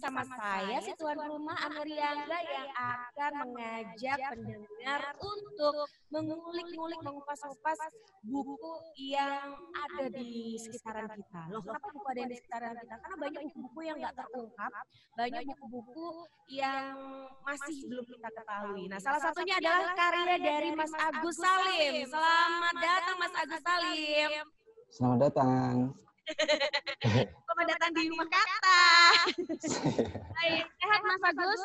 bersama saya si tuan rumah Ameriangga yang akan mengajak pendengar untuk mengulik-ngulik, mengupas-upas buku yang ada di sekitaran kita. Loh, kenapa buku ada di sekitaran kita? Karena banyak buku-buku yang nggak terungkap, banyak buku-buku yang masih belum kita ketahui. Nah, salah satunya adalah karya dari Mas Agus Salim. Selamat datang Mas Agus Salim. Selamat datang. Selamat datang di rumah kata. Baik, sehat Mas Agus?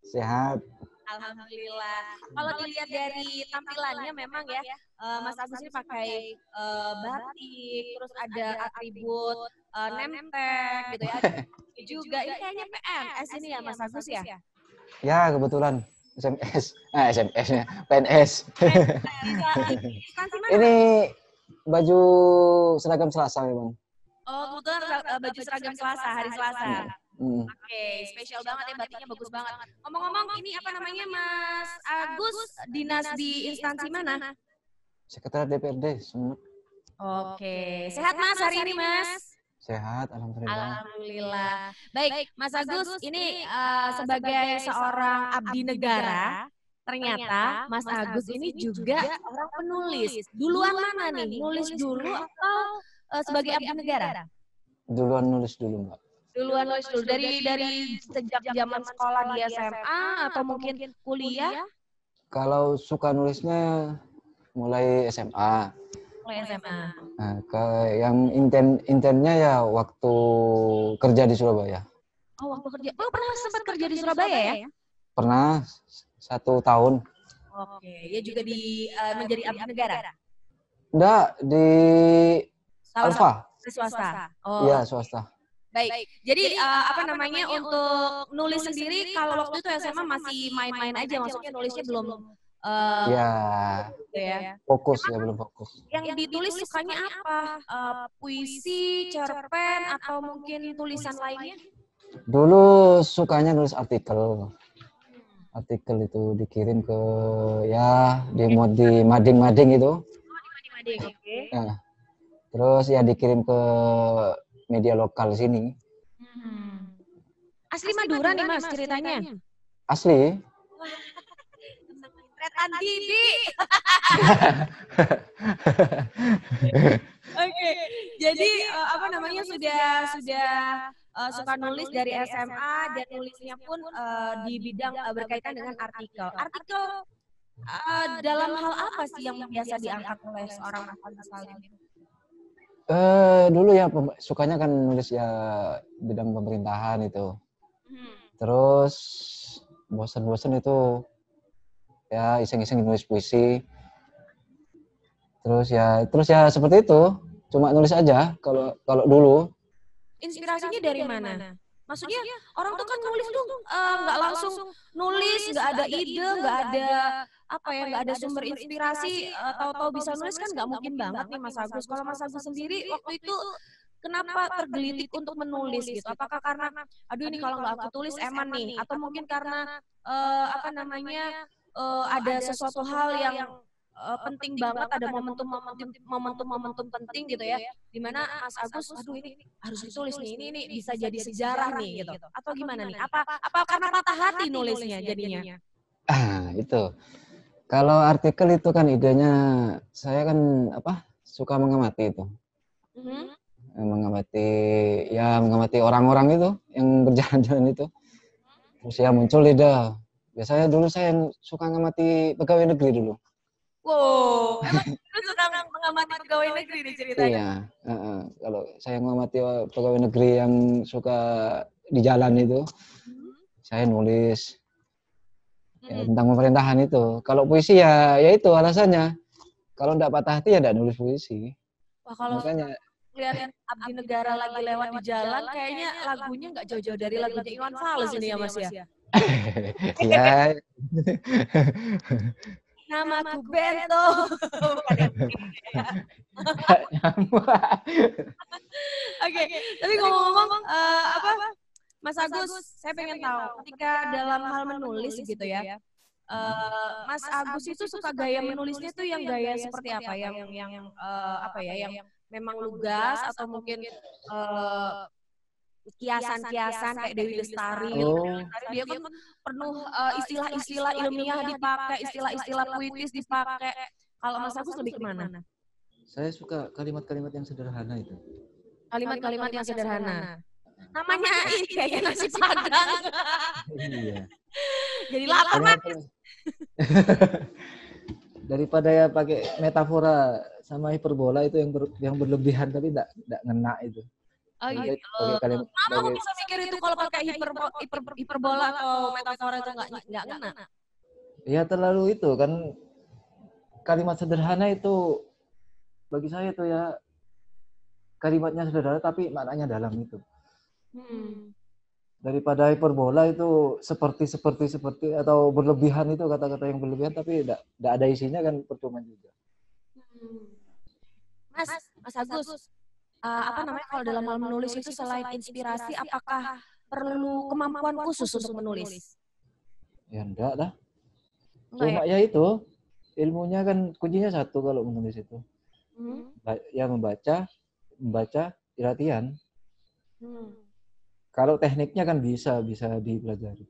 Sehat. Alhamdulillah. Kalau dilihat dari tampilannya memang ya, Mas Agus ini pakai batik, terus ada atribut nemtek gitu ya. Juga ini kayaknya PNS ini ya Mas Agus ya? Ya, kebetulan SMS-nya PNS. Ini baju seragam Selasa memang. Oh, kebetulan baju seragam Selasa, hari Selasa. Oke, spesial banget ya, batiknya bagus banget. Ngomong-ngomong, ini apa namanya Mas Agus, dinas di instansi mana? Sekretariat DPRD, Sumeneb. Oke, sehat Mas hari ini Mas? Sehat, alhamdulillah. Alhamdulillah. Baik, Mas Agus, ini sebagai seorang abdi negara, ternyata Mas Agus ini juga orang penulis. Duluan mana nih? Nulis dulu atau sebagai abdi negara? Duluan nulis dulu, Mbak. Duluan nulis dulu. Dari sejak zaman sekolah di SMA atau mungkin kuliah? Kalau suka nulisnya mulai SMA. Mulai SMA. Nah, yang intennya ya waktu kerja di Surabaya. Oh, waktu kerja. Oh, pernah sempat kerja di Surabaya ya? Pernah 1 tahun. Oke, ya juga menjadi abdi negara? Enggak, di Alfa. Di swasta. Iya, swasta. Baik. Jadi apa namanya untuk nulis sendiri kalau waktu itu SMA masih main-main aja, maksudnya nulisnya belum gitu ya. Fokus ya, belum fokus. Yang ditulis sukanya apa? Puisi, cerpen atau mungkin tulisan lainnya? Dulu sukanya nulis artikel. Artikel itu dikirim ke di mading-mading itu. Oh, di mading-mading, oke. Nah, terus ya dikirim ke media lokal sini. Asli Madura nih Mas ceritanya? Asli. Wah, Retan Didi. Oke, jadi apa namanya sudah suka nulis dari SMA dan nulisnya pun di bidang berkaitan dengan artikel. Artikel dalam hal apa sih yang biasa diangkat oleh seorang Mas Agus Salim? Dulu ya sukanya kan nulis ya bidang pemerintahan itu. Terus bosan-bosan itu ya iseng-iseng nulis puisi. Terus ya seperti itu. Cuma nulis aja kalau dulu. Inspirasinya dari mana? Maksudnya orang tuh kan nulis tuh nggak langsung nulis, nggak ada ide, nggak ada sumber inspirasi, tahu-tahu bisa nulis kan nggak mungkin banget nih Mas Agus. Kalau Mas Agus sendiri waktu itu kenapa tergelitik untuk menulis gitu? Apakah karena aduh ini kalau nggak aku tulis eman nih, atau mungkin karena ada sesuatu hal yang penting banget, ada momentum penting gitu ya, dimana Mas Agus aduh ini harus ditulis nih, ini bisa jadi sejarah nih gitu, atau gimana nih, apa karena patah hati nulisnya jadinya? Itu kalau artikel itu kan idenya saya kan suka mengamati itu, mengamati orang-orang itu yang berjalan-jalan itu, terus ya muncul ide. Biasanya dulu saya suka mengamati pegawai negeri dulu. Wow, emang lu suka mengamati pegawai negeri nih ceritanya? Iya, kalau saya mengamati pegawai negeri yang suka di jalan itu, saya nulis tentang pemerintahan itu. Kalau puisi ya itu alasannya. Kalau enggak patah hati ya enggak nulis puisi. Wah, kalau makanya lihat abdi negara lagi lewat di jalan, kayaknya lagunya nggak jauh-jauh dari lagunya Iwan Fals ini ya Mas ya? Iya. Namaku Bento. Oke, tapi ngomong-ngomong Mas Agus, saya pengen tahu ketika dalam hal menulis gitu ya, Mas Agus itu suka gaya menulisnya tuh yang gaya seperti apa? Yang memang lugas atau mungkin kiasan-kiasan kayak Dewi Lestari. Dia kan penuh istilah-istilah ilmiah dipakai, istilah-istilah puitis dipakai. Kalau Mas Agus lebih kemana? Saya suka kalimat-kalimat yang sederhana itu. Kalimat-kalimat yang sederhana. Namanya ini kayaknya nasi padang. Iya. Jadi lapar Mas. Daripada ya pakai metafora sama hiperbola itu yang berlebihan tapi enggak ngena itu. Oh gitu. Kenapa aku bisa mikir itu kalau pakai hiperbola atau metafora itu enggak ngena? Ya terlalu itu kan kalimat sederhana itu bagi saya itu ya kalimatnya sederhana tapi maknanya dalam itu. Daripada hiperbola itu seperti atau berlebihan itu kata-kata yang berlebihan tapi tidak ada isinya kan percuma juga. Mas Agus, apa namanya kalau dalam hal menulis itu selain inspirasi, apakah perlu kemampuan khusus untuk menulis? Ya enggak lah. Cuma ya itu ilmunya kan kuncinya satu kalau menulis itu. Ya membaca latihan. Kalau tekniknya kan bisa dipelajari.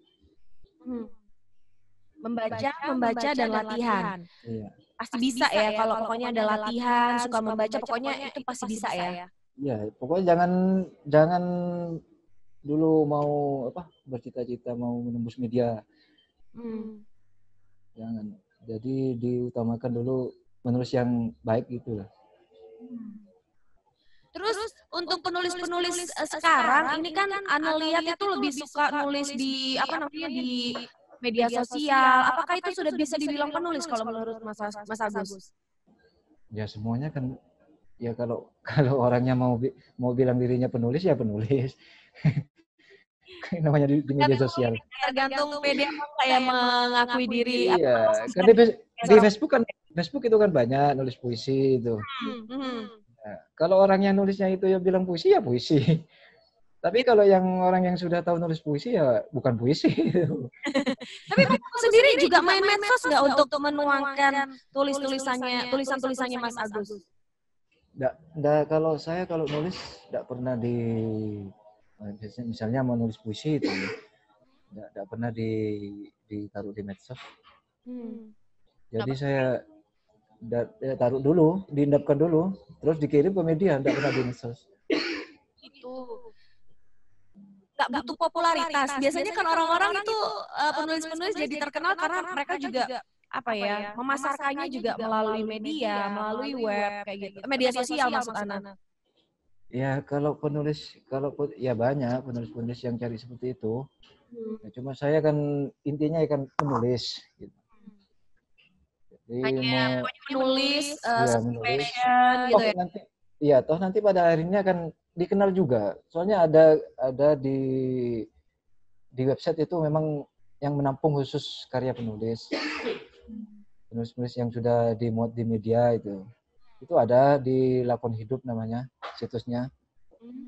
Membaca dan latihan. Iya. Pasti bisa ya kalau pokoknya ada latihan, suka membaca, pokoknya itu pasti bisa ya. Iya, pokoknya jangan dulu mau bercita-cita mau menembus media. Jangan. Jadi diutamakan dulu menulis yang baik gitulah. Terus untuk penulis-penulis sekarang ini kan Ana lihat itu lebih suka nulis di di media sosial. Apakah itu sudah bisa dibilang penulis kalau menurut Mas Agus? Ya semuanya kan ya kalau orangnya mau bilang dirinya penulis ya penulis. Namanya di media sosial. Tergantung media kayak mengakui diri. Iya, kan di Facebook itu kan banyak nulis puisi itu. Nah, kalau orang yang nulisnya itu ya bilang puisi ya puisi. Tapi kalau orang yang sudah tahu nulis puisi ya bukan puisi. Tapi Mas sendiri juga main medsos nggak untuk menuangkan tulisan-tulisannya Mas Agus? Nggak, kalau nulis nggak pernah misalnya mau nulis puisi itu nggak pernah ditaruh di medsos. Jadi saya taruh dulu, diendapkan dulu, terus dikirim ke media, nggak pernah di medsos. Itu nggak butuh popularitas. Biasanya kan orang-orang itu penulis-penulis jadi terkenal karena mereka juga memasarkannya juga melalui media, melalui web kayak gitu, media sosial maksud Ana. Ya kalau ya banyak penulis-penulis yang cari seperti itu. Ya, cuma saya kan intinya kan menulis. Gitu. Jadi hanya menulis, passion gitu ya. Toh nanti pada akhirnya kan dikenal juga. Soalnya ada di website itu memang yang menampung khusus karya penulis. Penulis-penulis yang sudah dimuat di media itu ada di Lakon Hidup namanya situsnya,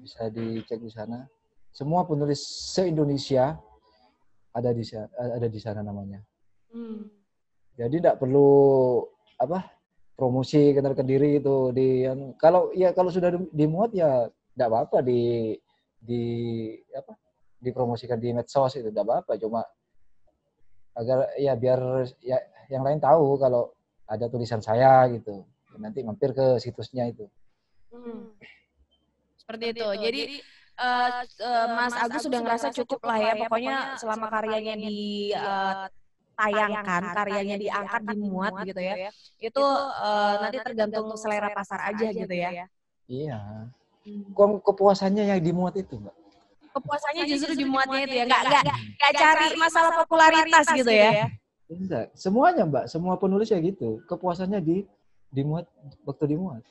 bisa dicek di sana. Semua penulis se-Indonesia ada di sana namanya. Jadi tidak perlu promosi kenalkan diri itu kalau sudah dimuat ya tidak apa-apa dipromosikan di medsos itu tidak apa-apa, cuma agar ya biar ya yang lain tahu kalau ada tulisan saya gitu. Nanti mampir ke situsnya itu. Seperti itu. Jadi Mas Agus sudah ngerasa cukup lah ya, pokoknya selama karyanya ditayangkan, karyanya diangkat, dimuat gitu ya. Itu nanti tergantung selera pasar aja gitu ya. Iya. Kepuasannya yang dimuat itu, Mbak. Kepuasannya justru dimuatnya itu ya, nggak cari masalah popularitas gitu ya. Enggak, semuanya Mbak, semua penulis ya gitu. Kepuasannya dimuat waktu dimuat.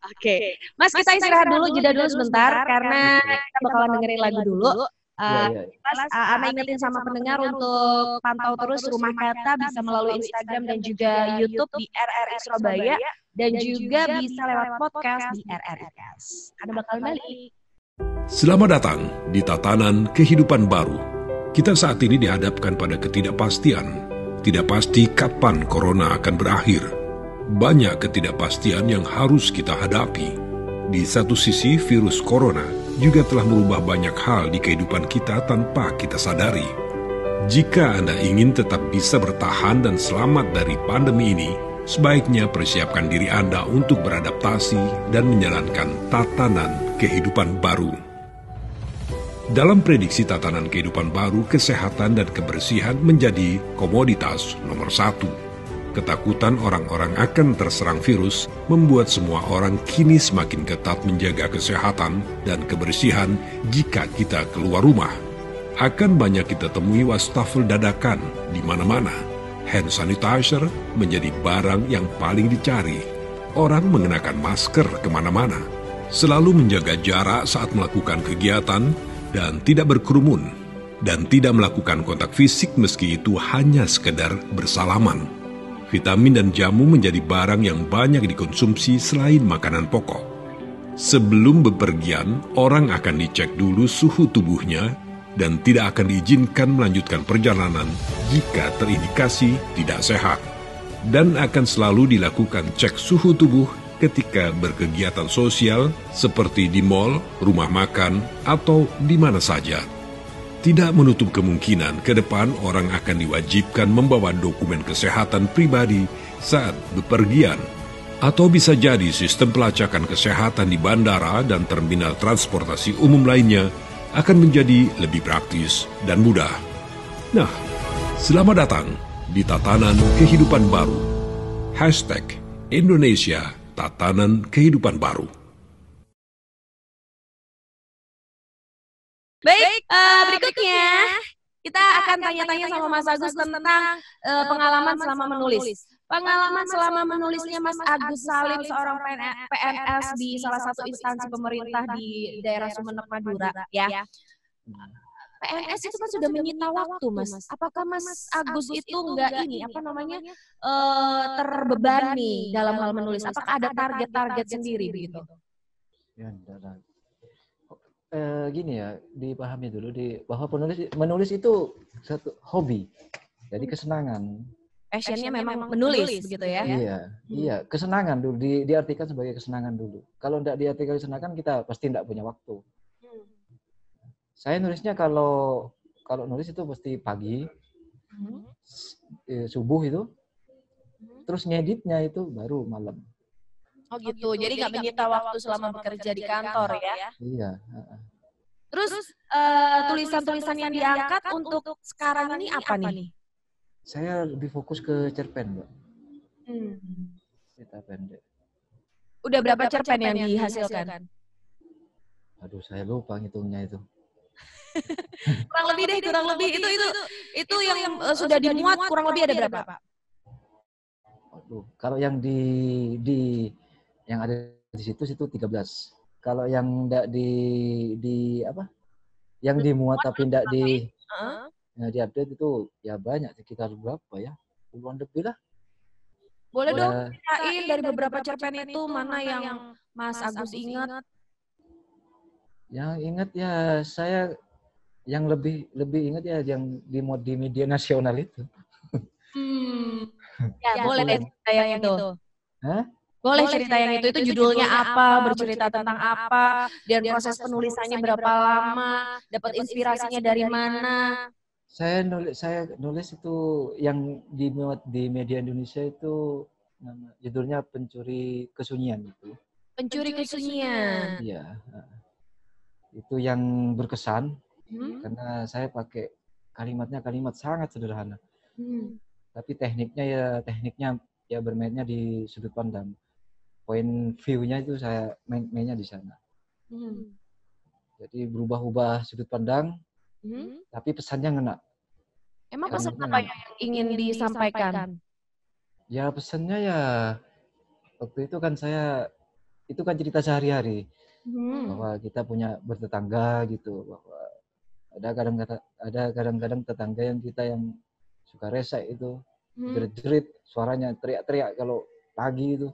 Oke. Mas, kita istirahat dulu, jeda dulu sebentar karena kita bakalan dengerin lagu dulu. Ana ingetin sama pendengar untuk pantau terus Rumah Kata bisa melalui Instagram dan juga YouTube di RRI Surabaya dan juga bisa lewat podcast di RRI Cast. Ana bakal balik. Selamat datang di tatanan kehidupan baru. Kita saat ini dihadapkan pada ketidakpastian. Tidak pasti kapan corona akan berakhir. Banyak ketidakpastian yang harus kita hadapi. Di satu sisi, virus corona juga telah merubah banyak hal di kehidupan kita tanpa kita sadari. Jika Anda ingin tetap bisa bertahan dan selamat dari pandemi ini, sebaiknya persiapkan diri Anda untuk beradaptasi dan menjalankan tatanan kehidupan baru. Dalam prediksi tatanan kehidupan baru, kesehatan dan kebersihan menjadi komoditas nomor 1. Ketakutan orang-orang akan terserang virus membuat semua orang kini semakin ketat menjaga kesehatan dan kebersihan jika kita keluar rumah. Akan banyak kita temui wastafel dadakan di mana-mana. Hand sanitizer menjadi barang yang paling dicari. Orang mengenakan masker kemana-mana. Selalu menjaga jarak saat melakukan kegiatan dan tidak berkerumun. Dan tidak melakukan kontak fisik meski itu hanya sekedar bersalaman. Vitamin dan jamu menjadi barang yang banyak dikonsumsi selain makanan pokok. Sebelum bepergian, orang akan dicek dulu suhu tubuhnya dan tidak akan diizinkan melanjutkan perjalanan jika terindikasi tidak sehat. Dan akan selalu dilakukan cek suhu tubuh ketika berkegiatan sosial seperti di mal, rumah makan, atau di mana saja. Tidak menutup kemungkinan ke depan orang akan diwajibkan membawa dokumen kesehatan pribadi saat bepergian. Atau bisa jadi sistem pelacakan kesehatan di bandara dan terminal transportasi umum lainnya akan menjadi lebih praktis dan mudah. Nah, selamat datang di Tatanan Kehidupan Baru. #Indonesia Tatanan Kehidupan Baru. Baik, berikutnya kita akan tanya-tanya sama Mas Agus tentang pengalaman selama menulis. Pengalaman selama menulisnya Mas Agus Salim, seorang PNS di salah satu instansi pemerintah di daerah Sumeneb, Madura, ya. PNS itu kan sudah menyita waktu, Mas. Apakah Mas Agus itu terbebani dalam hal menulis? Apakah ada target-target sendiri begitu? Ya, gini ya, dipahami dulu bahwa menulis itu satu hobi, jadi kesenangan. Passionnya memang menulis begitu ya? Iya, kesenangan dulu, diartikan sebagai kesenangan dulu. Kalau tidak diartikan kesenangan, kita pasti tidak punya waktu. Saya nulisnya kalau nulis itu pasti pagi, subuh itu, terus ngeditnya itu baru malam. Oh gitu, jadi nggak menyita waktu selama bekerja di kantor ya? Iya. Terus tulisan-tulisan yang diangkat untuk sekarang ini apa nih? Saya lebih fokus ke cerpen, Mbak. Cerita pendek. Udah berapa cerpen yang dihasilkan? Aduh, saya lupa ngitungnya itu. kurang lebih itu yang sudah dimuat kurang lebih ada berapa? Aduh, kalau yang yang ada di situ 13. Kalau yang enggak yang dimuat tapi enggak diupdate itu ya banyak, sekitar berapa ya? Puluhan lebih lah. Boleh dong ceritain dari beberapa cerpen itu mana yang Mas Agus ingat? Yang ingat ya saya yang lebih ingat ya yang dimuat di media nasional itu. Ya, boleh cerita yang itu. Boleh cerita yang itu judulnya apa, bercerita tentang apa, dan proses penulisannya berapa lama, dapat inspirasinya dari mana? Saya nulis itu yang dimuat di media Indonesia itu judulnya Pencuri Kesunyian itu. Pencuri Kesunyian. Iya. Itu yang berkesan karena saya pakai kalimat sangat sederhana. Tapi tekniknya ya bermainnya di sudut pandang. Point view-nya itu saya mainnya di sana. Jadi berubah-ubah sudut pandang, tapi pesannya ngena. Emang pesan apa yang ingin disampaikan? Ya pesannya ya, waktu itu kan itu kan cerita sehari-hari. Bahwa kita punya bertetangga gitu. Bahwa ada kadang-kadang tetangga yang kita yang suka rese itu. Jerit-jerit, suaranya teriak-teriak kalau pagi itu.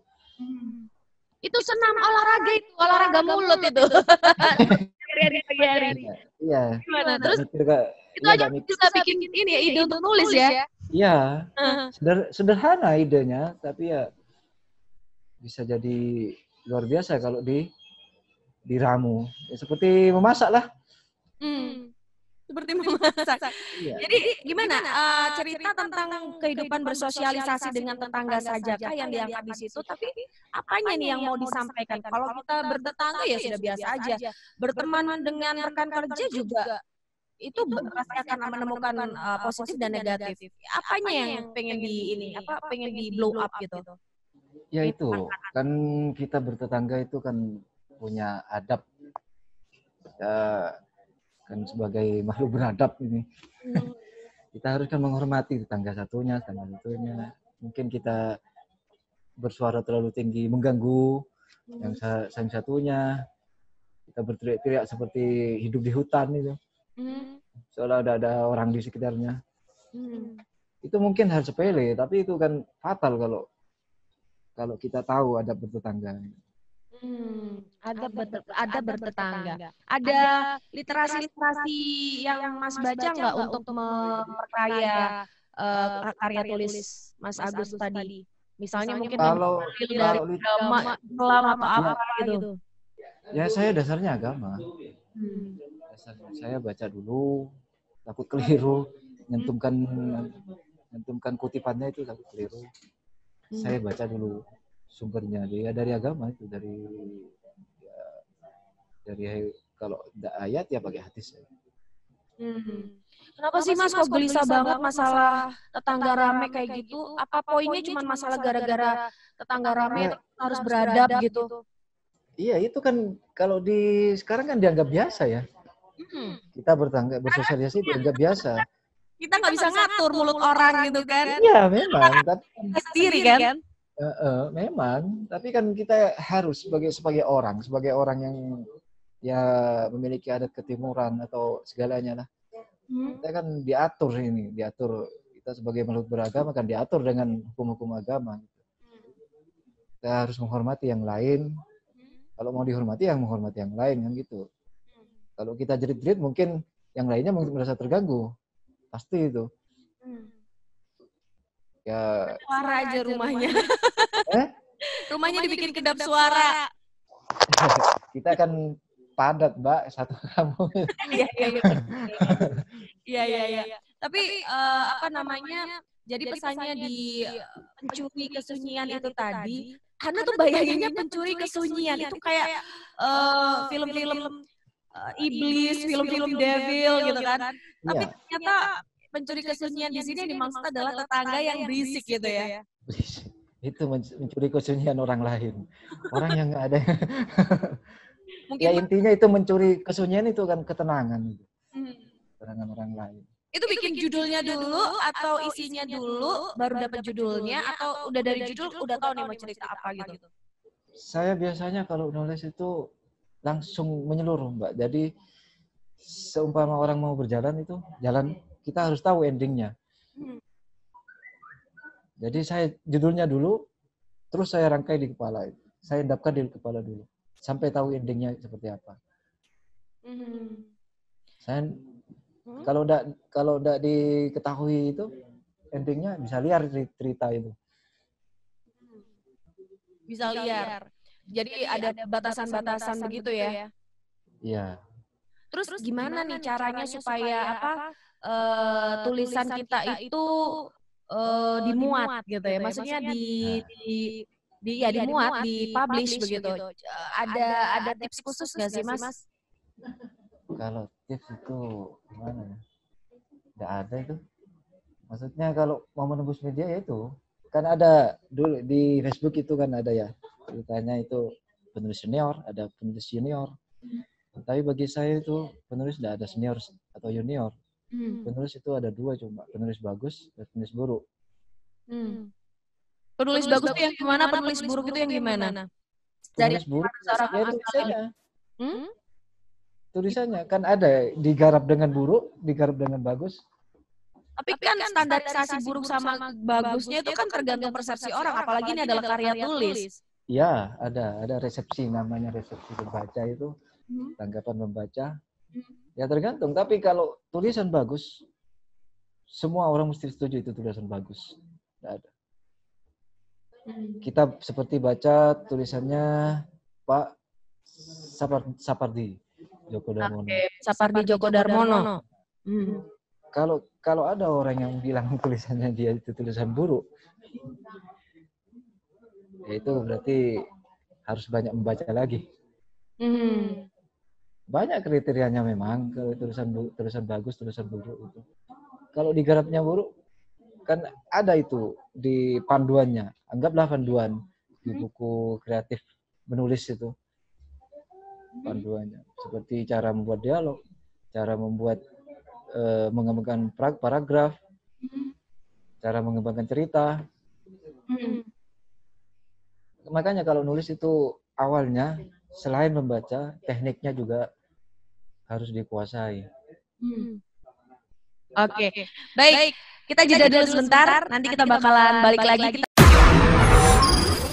Itu senam olahraga mulut itu. Iya. Gimana? Terus itu aja bisa bikin ini ya, ide untuk nulis ya? Iya. Sederhana idenya, tapi ya bisa jadi luar biasa kalau diramu. Ya, seperti memasak lah. Seperti memasak. Iya. Jadi gimana cerita tentang kehidupan bersosialisasi dengan tetangga sajakah yang diangkat di situ? Tapi apanya nih yang mau disampaikan? Kalau kita bertetangga ya sudah biasa aja. Berteman dengan rekan kerja juga itu pasti akan menemukan positif dan negatif. Apanya yang pengen pengen di blow up gitu? Ya itu, kan kita bertetangga itu kan punya adab. Ya, kan sebagai makhluk beradab ini. Kita harus kan menghormati tetangga satunya. Mungkin kita bersuara terlalu tinggi mengganggu yang satunya. Kita berteriak-teriak seperti hidup di hutan itu. Seolah ada orang di sekitarnya. Itu mungkin hal sepele, tapi itu kan fatal kalau kita tahu adab bertetangga. Ada bertetangga. Ada literasi yang Mas baca nggak untuk memperkaya karya tulis Mas Agus tadi? Misalnya mungkin kalau dari agama, Islam atau apa gitu. Ya saya dasarnya agama. Dasarnya saya baca dulu, takut keliru, nyentumkan kutipannya itu takut keliru. Saya baca dulu sumbernya dia dari agama itu dari kalau tidak ayat ya pakai hadis. Kenapa sih Mas kok gelisah banget masalah tetangga rame kayak gitu? Apa poinnya cuma masalah gara-gara tetangga rame harus beradab gitu? Iya itu kan kalau sekarang kan dianggap biasa ya. Kita bersosialisasi dianggap biasa. Kita nggak bisa ngatur mulut orang gitu kan? Iya memang, tapi kita sendiri kan? Memang, tapi kan kita harus sebagai orang yang ya memiliki adat ketimuran atau segalanya lah. Kita kan diatur kita sebagai makhluk beragama kan diatur dengan hukum-hukum agama. Kita harus menghormati yang lain. Kalau mau dihormati yang menghormati yang lain kan gitu. Kalau kita jerit-jerit mungkin yang lainnya mungkin merasa terganggu. Pasti itu. Ya suara aja rumahnya. Rumahnya dibikin kedap suara. Kita kan padat, Mbak, satu kampung. Iya. Tapi jadi pesannya di pencuri kesunyian itu tadi, Anda tuh bayanginnya pencuri kesunyian itu kayak film-film iblis, film-film devil gitu kan. Tapi ternyata pencuri kesunyian di sini dimaksud adalah tetangga yang berisik gitu ya. Itu mencuri kesunyian orang lain. Orang yang nggak ada. Mungkin ya intinya itu mencuri kesunyian itu kan ketenangan. Ketenangan orang lain. Itu bikin judulnya dulu atau isinya dulu baru dapat judulnya atau udah dari judul udah tahu nih mau cerita apa gitu? Saya biasanya kalau nulis itu langsung menyeluruh, Mbak. Jadi seumpama orang mau berjalan itu jalan, kita harus tahu endingnya. Jadi saya judulnya dulu, terus saya rangkai di kepala. Saya endapkan di kepala dulu, sampai tahu endingnya seperti apa. Saya kalau udah diketahui itu endingnya bisa liar cerita itu. Bisa liar. Jadi ada batasan-batasan begitu ya? Iya. Terus gimana nih caranya supaya tulisan kita itu dimuat gitu ya? Maksudnya dimuat, dipublish begitu. Ada tips khusus nggak sih, Mas? Kalau tips itu gimana ya? Nggak ada itu. Maksudnya kalau mau menembus media ya itu. Kan ada dulu di Facebook itu kan ada ya. Ceritanya itu penulis senior, ada penulis junior. Tapi bagi saya itu penulis tidak ada senior atau junior. Penulis itu ada dua cuma, penulis bagus dan penulis buruk. Penulis bagus itu yang gimana? Penulis buruk itu yang gimana? Penulis buruk ya tulisannya. Tulisannya kan ada digarap dengan buruk, digarap dengan bagus. Tapi kan standarisasi buruk sama bagusnya itu kan tergantung persepsi orang, apalagi ini adalah karya tulis. Iya, ada resepsi, namanya resepsi pembaca itu, tanggapan pembaca. Ya tergantung, tapi kalau tulisan bagus, semua orang mesti setuju itu tulisan bagus. Tidak ada. Kita seperti baca tulisannya Pak Sapardi Djoko Darmono. Sapardi Djoko Darmono. Kalau ada orang yang bilang tulisannya dia itu tulisan buruk, ya itu berarti harus banyak membaca lagi. Banyak kriterianya memang, kalau tulisan bagus, tulisan buruk itu. Kalau digarapnya buruk, kan ada itu di panduannya. Anggaplah panduan di buku kreatif menulis itu. Panduannya. Seperti cara membuat dialog, cara membuat mengembangkan paragraf, cara mengembangkan cerita. Makanya kalau nulis itu awalnya selain membaca, tekniknya juga harus dikuasai. Oke. Baik. Kita jeda dulu sebentar, nanti kita bakalan balik lagi.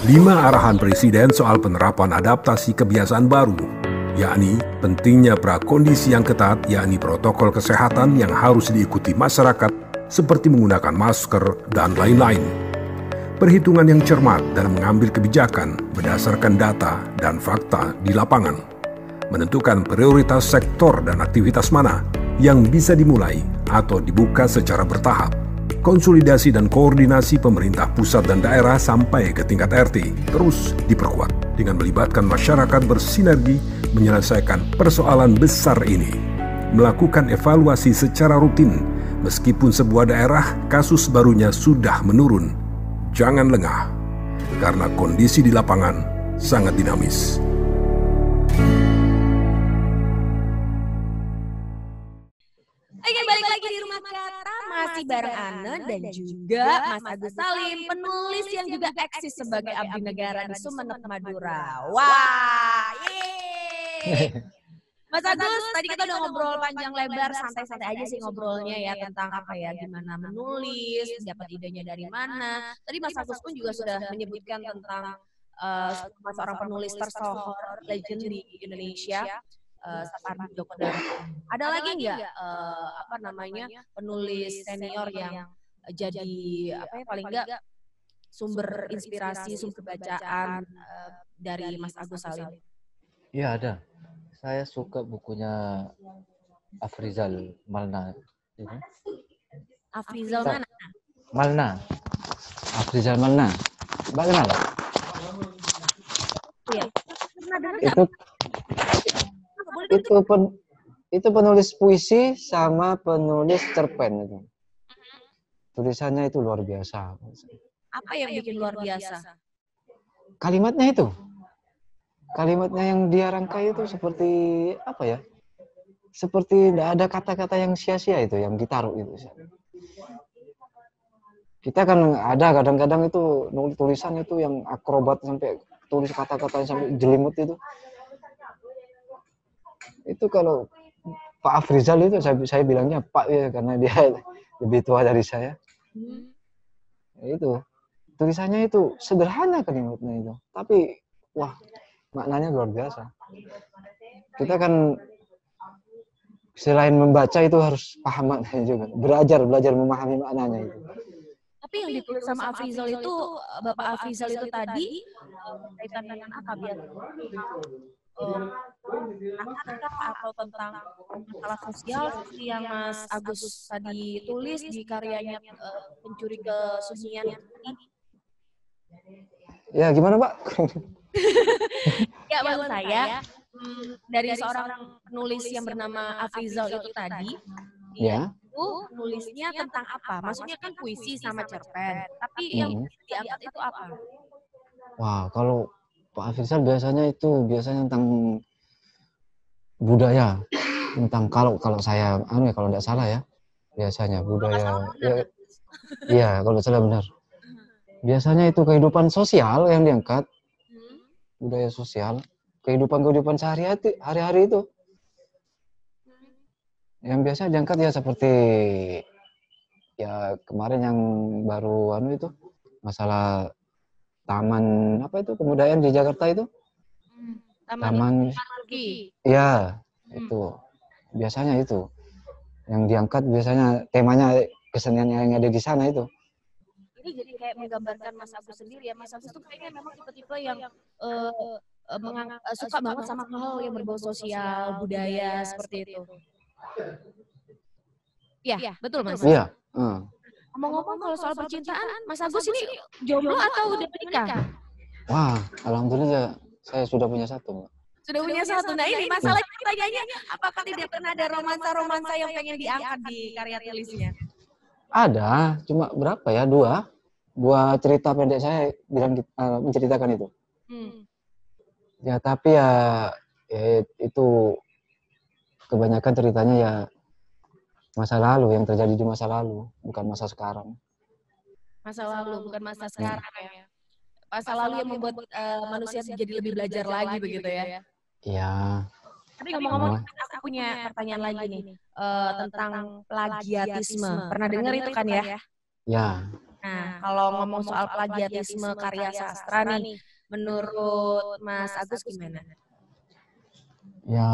5 arahan Presiden soal penerapan adaptasi kebiasaan baru, yakni pentingnya prakondisi yang ketat, yakni protokol kesehatan yang harus diikuti masyarakat seperti menggunakan masker dan lain-lain. Perhitungan yang cermat dalam mengambil kebijakan berdasarkan data dan fakta di lapangan. Menentukan prioritas sektor dan aktivitas mana yang bisa dimulai atau dibuka secara bertahap. Konsolidasi dan koordinasi pemerintah pusat dan daerah sampai ke tingkat RT terus diperkuat dengan melibatkan masyarakat bersinergi menyelesaikan persoalan besar ini. Melakukan evaluasi secara rutin meskipun sebuah daerah kasus barunya sudah menurun. Jangan lengah, karena kondisi di lapangan sangat dinamis. Oke, balik lagi di Rumah Kata, masih bareng Ana dan juga Mas Agus Salim, penulis yang juga eksis sebagai abdi negara di Sumeneb, Madura. Wah, yeay! Mas Agus, tadi kita udah ngobrol panjang lebar, santai-santai aja sih ngobrolnya ya tentang apa ya, gimana menulis, dapat idenya dari mana. Tadi Mas Agus pun juga sudah menyebutkan tentang seorang penulis tersohor, legend di Indonesia, Sapardi Djoko Darmono. Ada lagi nggak penulis senior yang jadi paling nggak sumber inspirasi, sumber bacaan dari Mas Agus Salim? Iya ada. Saya suka bukunya Afrizal Malna. Afrizal mana? Malna. Afrizal Malna. Mbak kenal? Iya. Itu penulis puisi sama penulis cerpen itu. Tulisannya itu luar biasa. Apa yang bikin luar biasa? Kalimatnya itu. Kalimatnya yang dia rangkai itu seperti apa ya? Seperti tidak ada kata-kata yang sia-sia itu, yang ditaruh itu. Kita kan ada kadang-kadang itu nulis tulisan itu yang akrobat sampai tulis kata-kata sampai jelimut itu. Itu kalau Pak Afrizal itu saya bilangnya Pak ya karena dia lebih tua dari saya. Itu tulisannya itu sederhana kalimatnya itu, tapi wah maknanya luar biasa. Kita kan selain membaca itu harus paham maknanya juga, belajar memahami maknanya itu. Tapi yang ditulis sama Afrizal itu, Bapak Afrizal itu tadi kaitan dengan apa biasanya? Atau tentang masalah sosial seperti yang Mas Agus tadi tulis di karyanya Pencuri Kesunyian ini? Ya gimana Pak? Ya maksud saya dari seorang penulis yang bernama Afrizal itu tadi, ya itu nulisnya tentang apa? Maksudnya kan puisi sama cerpen, tapi yang diangkat itu apa? Wah kalau Pak Afrizal biasanya tentang budaya, tentang kalau saya kalau tidak salah ya biasanya budaya ya kalau salah benar. Biasanya itu kehidupan sosial yang diangkat, budaya sosial, kehidupan sehari-hari itu. Yang biasa diangkat ya seperti ya kemarin yang baru itu masalah taman kebudayaan di Jakarta itu. Taman ya itu biasanya itu yang diangkat, biasanya temanya kesenian yang ada di sana itu. ini jadi kayak menggambarkan Mas Agus sendiri ya. Mas Agus tuh kayaknya memang tipe-tipe yang suka banget sama hal yang berbau sosial, budaya seperti itu. Iya, betul Mas. Iya. Ngomong-ngomong kalau soal percintaan, Mas Agus ini jomblo atau udah menikah? Wah, alhamdulillah saya sudah punya satu, Mbak. Sudah punya satu. Nah ini masalahnya pertanyaannya, apakah tidak pernah ada romansa-romansa yang pengen diangkat di karya tulisnya? Ada, cuma berapa ya? Dua cerita pendek saya bilang menceritakan itu. Ya tapi ya itu kebanyakan ceritanya ya masa lalu, yang terjadi di masa lalu, bukan masa sekarang. Masa lalu, bukan masa sekarang ya. Masa lalu yang membuat manusia jadi lebih belajar lagi begitu ya. Iya. Tapi ngomong-ngomong, aku punya pertanyaan lagi nih tentang plagiatisme. Pernah dengar itu kan ya? Ya. Nah, kalau ngomong soal plagiatisme karya sastra nih, menurut Mas Agus gimana? Ya,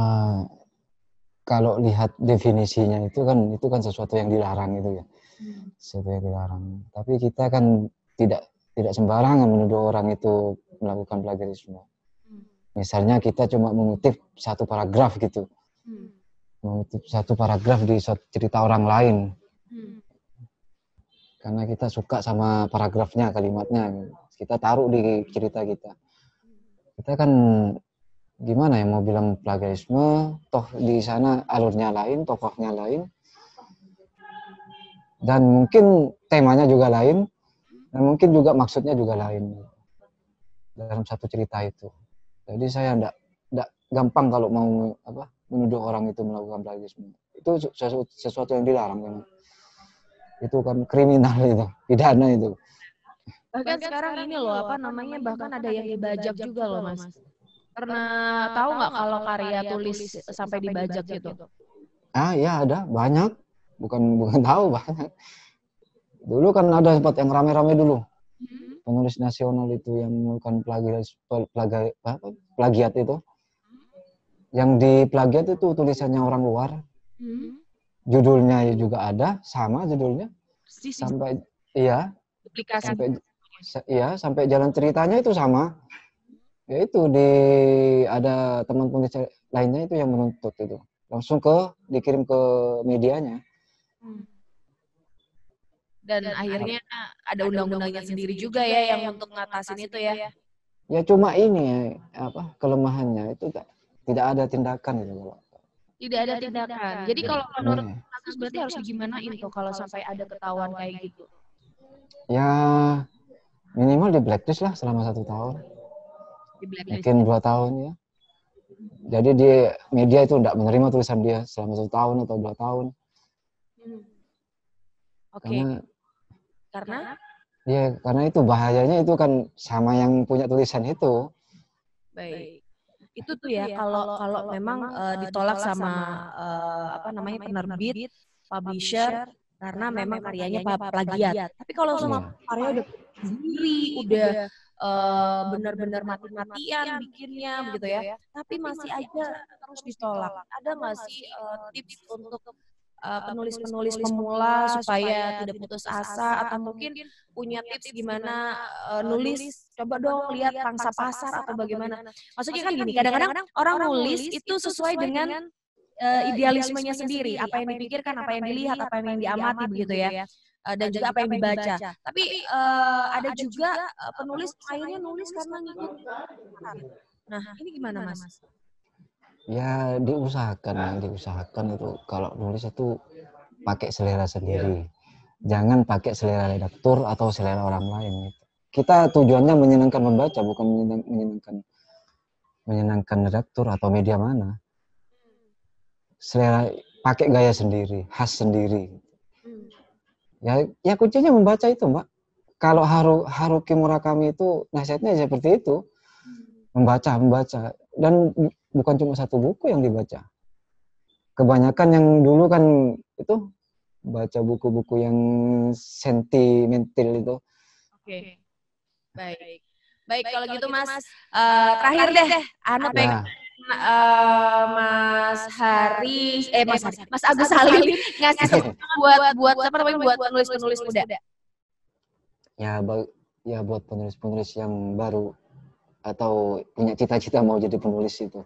kalau lihat definisinya itu kan sesuatu yang dilarang itu ya. Sesuatu yang dilarang. Tapi kita kan tidak sembarangan menuduh orang itu melakukan plagiarisme. Misalnya kita cuma mengutip satu paragraf gitu. Mengutip satu paragraf di cerita orang lain. Karena kita suka sama paragrafnya, kalimatnya. Kita taruh di cerita kita. Kita kan gimana ya mau bilang plagiarisme, toh di sana alurnya lain, tokohnya lain. Dan mungkin temanya juga lain. Dan mungkin juga maksudnya juga lain. Dalam satu cerita itu. Jadi saya enggak gampang kalau mau menuduh orang itu melakukan plagiarisme. Itu sesuatu yang dilarang memang. Itu kan kriminal itu, pidana itu. Bahkan sekarang ini loh bahkan ada yang dibajak juga loh Mas. Pernah tahu nggak kalau karya tulis sampai dibajak gitu? Ya ada, banyak. Bukan tahu banyak. Dulu kan ada sempat yang rame-rame dulu. Penulis nasional itu yang melakukan plagiat itu. Yang diplagiat itu tulisannya orang luar. Judulnya juga ada, sama judulnya. Sampai sampai jalan ceritanya itu sama. Yaitu ada teman penulis lainnya itu yang menuntut itu. Langsung dikirim ke medianya. Dan akhirnya ada undang-undangnya sendiri juga ya yang untuk ngatasin itu ya. Ya cuma ini kelemahannya itu tidak ada tindakan itu. Tidak ada tindakan. Jadi kalau menurut Agus berarti harus digimanain tuh kalau sampai ada ketahuan kayak gitu? Ya minimal di blacklist lah selama 1 tahun. Mungkin 2 tahun ya. Jadi di media itu tidak menerima tulisan dia selama 1 tahun atau 2 tahun. Oke. Karena? Ya karena itu bahayanya itu kan sama yang punya tulisan itu. Baik. Itu tuh ya kalau memang ditolak sama penerbit, publisher karena memang karyanya plagiat. Tapi kalau sama karya udah sendiri, udah benar-benar mati-matian bikinnya begitu ya. Tapi masih aja terus ditolak. Ada nggak sih tips untuk penulis-penulis pemula supaya tidak putus asa atau mungkin punya tips gimana nulis, coba dong lihat pangsa pasar atau bagaimana. Maksudnya kan gini, kadang-kadang orang nulis itu sesuai dengan idealismenya sendiri, apa yang dipikirkan, apa yang dilihat, apa yang diamati begitu ya. Dan juga apa yang dibaca. Tapi ada juga penulis akhirnya nulis karena ngikut. Nah, ini gimana Mas? Ya diusahakan itu kalau nulis itu pakai selera sendiri. Jangan pakai selera redaktur atau selera orang lain. Kita tujuannya menyenangkan membaca, bukan menyenangkan redaktur atau media mana. Selera pakai gaya sendiri, khas sendiri. Ya kuncinya membaca itu, Mbak. Kalau Haruki Murakami itu nasihatnya seperti itu. Membaca. Dan bukan cuma satu buku yang dibaca. Kebanyakan yang dulu kan itu baca buku-buku yang sentimental itu. Oke. Baik kalau gitu Mas. Terakhir deh, Mas Agus Salim ngasih buat penulis-penulis muda. Ya buat penulis-penulis yang baru atau punya cita-cita mau jadi penulis itu.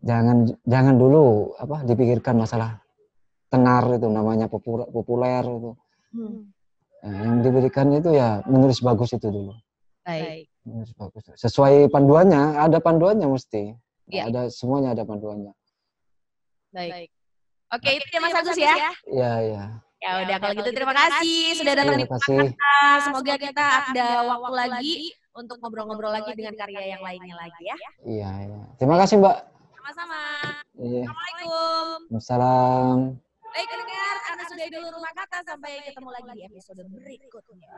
Jangan dulu dipikirkan masalah tenar itu, namanya populer itu. Nah, yang diberikan itu ya menulis bagus itu dulu. Baik. Menulis bagus. Sesuai panduannya, ada panduannya mesti. Ya. Semuanya ada panduannya. Baik. Oke, itu ya Mas Agus ya? Iya. Ya udah kalau gitu terima kasih sudah datang di Purwakarta. Semoga kita ada waktu lagi untuk ngobrol-ngobrol lagi dengan karya yang lainnya lagi ya. Iya. Terima kasih Mbak. Sama-sama. Iya. Assalamualaikum. Wassalam. Baik pendengar, Anda sudah dulu Rumah Kata, sampai ketemu lagi di episode berikutnya.